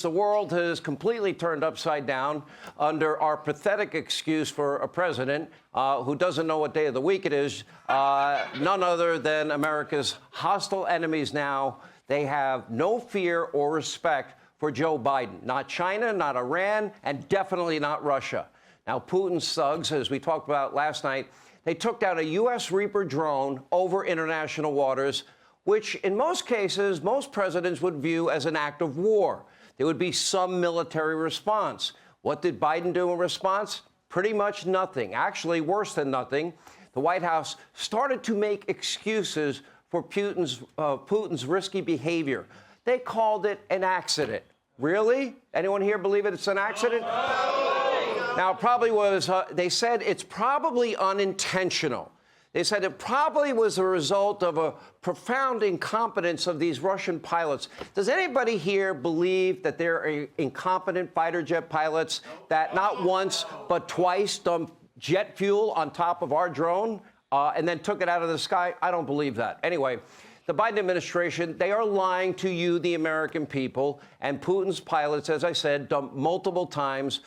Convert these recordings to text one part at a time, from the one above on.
The world has completely turned upside down under our pathetic excuse for a president who doesn't know what day of the week it is. None other than America's hostile enemies now. They have no fear or respect for Joe Biden. Not China, not Iran, and definitely not Russia. Now, Putin's thugs, as we talked about last night, they took down a U.S. Reaper drone over international waters, which in most cases, most presidents would view as an act of war. There would be some military response. What did Biden do in response? Pretty much nothing. Actually, worse than nothing. The White House started to make excuses for Putin's risky behavior. They called it an accident. Really? Anyone here believe it's an accident? Now, it probably was, they said it's probably unintentional. They said it probably was a result of a profound incompetence of these Russian pilots. Does anybody here believe that there are incompetent fighter jet pilots that not once but twice dumped jet fuel on top of our drone and then took it out of the sky? I don't believe that. Anyway, the Biden administration, they are lying to you, the American people, and Putin's pilots, as I said, dumped multiple times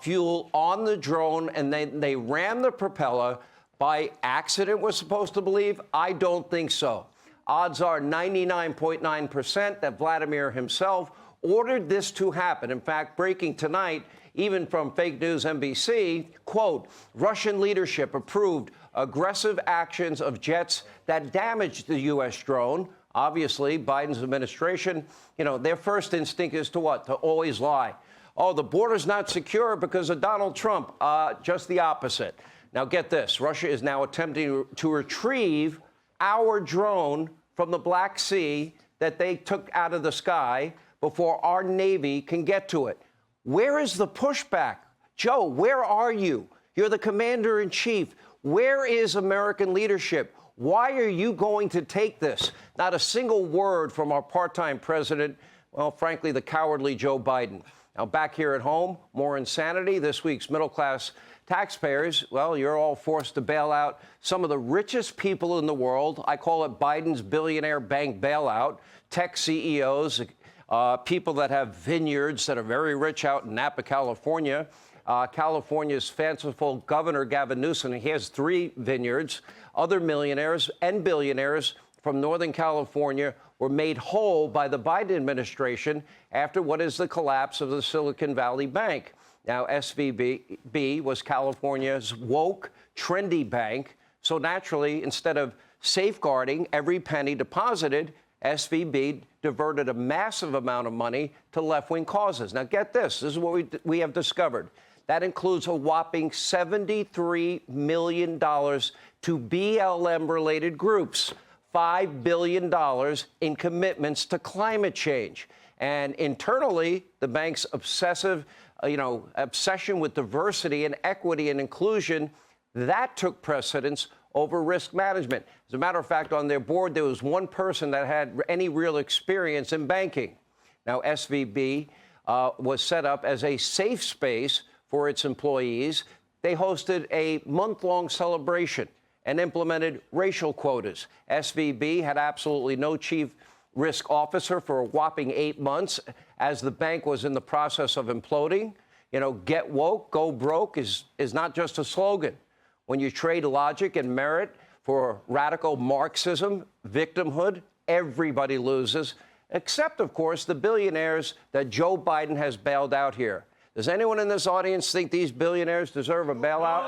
fuel on the drone, and they ran the propeller. By accident, we're supposed to believe? I don't think so. Odds are 99.9% that Vladimir himself ordered this to happen. In fact, breaking tonight, even from fake news NBC, quote, Russian leadership approved aggressive actions of jets that damaged the U.S. drone. Obviously, Biden's administration, their first instinct is to what? To always lie. Oh, the border's not secure because of Donald Trump. Just the opposite. Now, get this. Russia is now attempting to retrieve our drone from the Black Sea that they took out of the sky before our Navy can get to it. Where is the pushback? Joe, where are you? You're the commander-in-chief. Where is American leadership? Why are you going to take this? Not a single word from our part-time president, well, frankly, the cowardly Joe Biden. Now, back here at home, more insanity. This week's middle-class taxpayers, well, you're all forced to bail out some of the richest people in the world. I call it Biden's billionaire bank bailout. Tech CEOs, people that have vineyards that are very rich out in Napa, California. California's fanciful governor, Gavin Newsom, he has 3 vineyards. Other millionaires and billionaires from Northern California were made whole by the Biden administration after what is the collapse of the Silicon Valley Bank. Now, SVB was California's woke, trendy bank. So naturally, instead of safeguarding every penny deposited, SVB diverted a massive amount of money to left-wing causes. Now, get this. This is what we have discovered. That includes a whopping $73 million to BLM-related groups, $5 billion in commitments to climate change. And internally, the bank's obsession with diversity and equity and inclusion, that took precedence over risk management. As a matter of fact, on their board, there was one person that had any real experience in banking. Now, SVB was set up as a safe space for its employees. They hosted a month-long celebration and implemented racial quotas. SVB had absolutely no chief risk officer for a whopping 8 months as the bank was in the process of imploding. Get woke, go broke is not just a slogan. When you trade logic and merit for radical Marxism, victimhood, everybody loses, except, of course, the billionaires that Joe Biden has bailed out here. Does anyone in this audience think these billionaires deserve a bailout?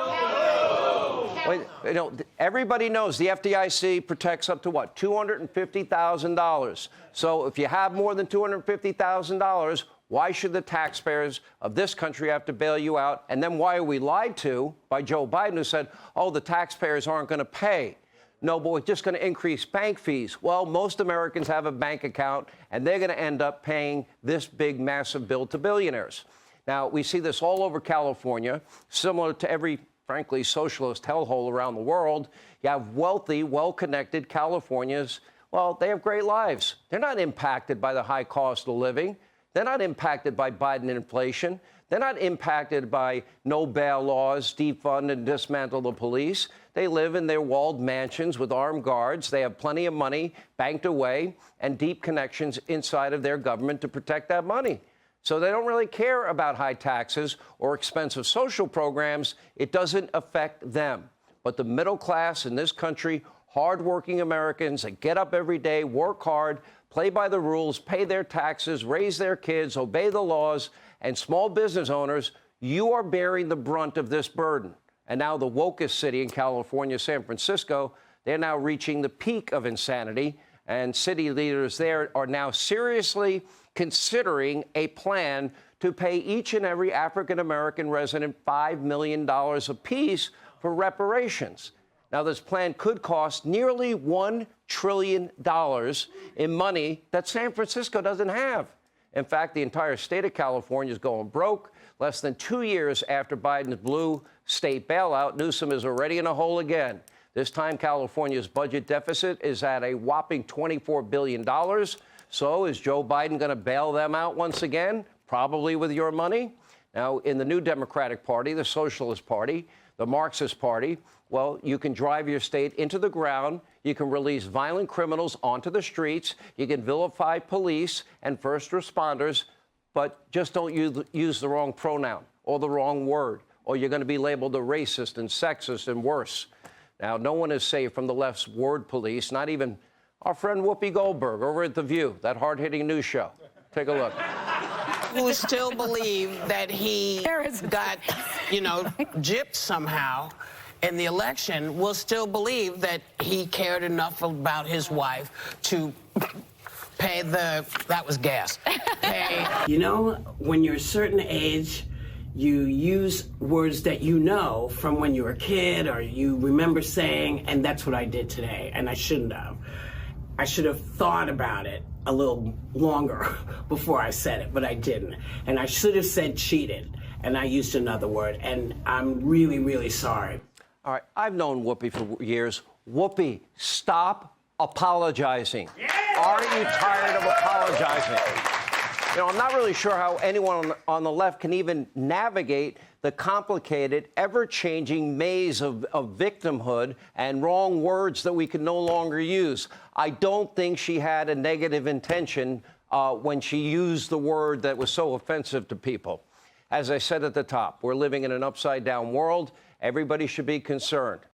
No. Everybody knows the FDIC protects up to what? $250,000. So if you have more than $250,000, why should the taxpayers of this country have to bail you out? And then why are we lied to by Joe Biden, who said, oh, the taxpayers aren't going to pay? No, but we're just going to increase bank fees. Well, most Americans have a bank account, and they're going to end up paying this big, massive bill to billionaires. Now, we see this all over California, similar to every, frankly, socialist hellhole around the world. You have wealthy, well-connected Californians. Well, they have great lives. They're not impacted by the high cost of living. They're not impacted by Biden inflation. They're not impacted by no bail laws, defund and dismantle the police. They live in their walled mansions with armed guards. They have plenty of money banked away and deep connections inside of their government to protect that money. So they don't really care about high taxes or expensive social programs. It doesn't affect them. But the middle class in this country, hardworking Americans that get up every day, work hard, play by the rules, pay their taxes, raise their kids, obey the laws, and small business owners, you are bearing the brunt of this burden. And now the wokest city in California, San Francisco, they're now reaching the peak of insanity, and city leaders there are now seriously considering a plan to pay each and every African-American resident $5 million apiece for reparations. Now, this plan could cost nearly $1 trillion in money that San Francisco doesn't have. In fact, the entire state of California is going broke. Less than 2 years after Biden's blue state bailout, Newsom is already in a hole again. This time, California's budget deficit is at a whopping $24 billion. So is Joe Biden going to bail them out once again? Probably with your money. Now, in the new Democratic Party, the Socialist Party, the Marxist Party, well, you can drive your state into the ground. You can release violent criminals onto the streets. You can vilify police and first responders, but just don't use the wrong pronoun or the wrong word, or you're going to be labeled a racist and sexist and worse. Now, no one is safe from the left's word police, not even our friend Whoopi Goldberg over at The View, that hard-hitting news show. Take a look. Who still believe that he got, gypped somehow in the election will still believe that he cared enough about his wife to pay that was gas. When you're a certain age, you use words that you know from when you were a kid or you remember saying, and that's what I did today, and I shouldn't have. I should have thought about it a little longer before I said it, but I didn't. And I should have said cheated, and I used another word, and I'm really, really sorry. All right, I've known Whoopi for years. Whoopi, stop apologizing. Yeah! Are you tired of apologizing? I'm not really sure how anyone on the left can even navigate the complicated, ever-changing maze of victimhood and wrong words that we can no longer use. I don't think she had a negative intention when she used the word that was so offensive to people. As I said at the top, we're living in an upside-down world. Everybody should be concerned.